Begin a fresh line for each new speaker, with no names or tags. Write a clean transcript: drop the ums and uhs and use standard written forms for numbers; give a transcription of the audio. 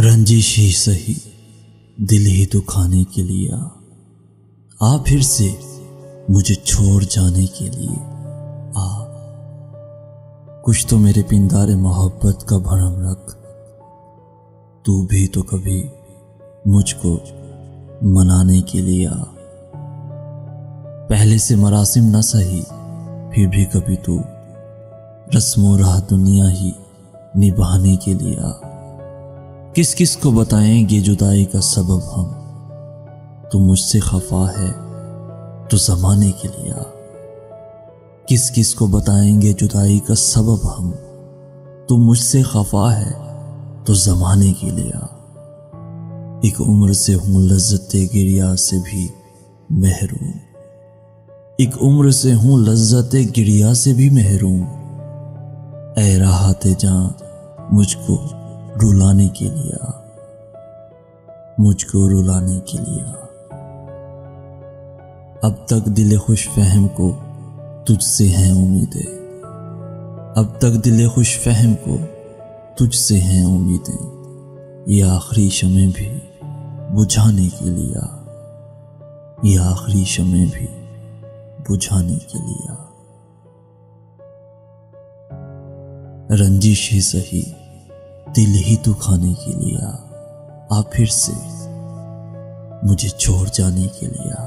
रंजिश ही सही दिल ही दुखाने के लिए आ फिर से मुझे छोड़ जाने के लिए आ। कुछ तो मेरे पिंदारे मोहब्बत का भरम रख, तू भी तो कभी मुझको मनाने के लिए आ। पहले से मरासिम न सही फिर भी कभी तू रस्मों राह दुनिया ही निभाने के लिए आ। किस किस को बताएंगे जुदाई का सबब हम, तू मुझसे खफा है तो ज़माने के लिए आ। किस किस को बताएंगे जुदाई का सबब हम, तू मुझसे खफा है तो ज़माने के लिए आ। एक उम्र से हूँ लज्जते गिरिया से भी महरूम, एक उम्र से हूँ लज्जते गिरिया से भी महरूम। ऐ राहते जां मुझको रुलाने के लिए आ, मुझको रुलाने के लिए आ। अब तक दिल खुश फहम को तुझसे हैं उम्मीदें, अब तक दिल खुश फहम को तुझसे हैं उम्मीदें। ये आखिरी शमे भी बुझाने के लिए आ, ये आखिरी शमे भी बुझाने के लिए आ। रंजिश ही सही दिल ही दुखाने के लिए आ फिर से मुझे छोड़ जाने के लिए आ।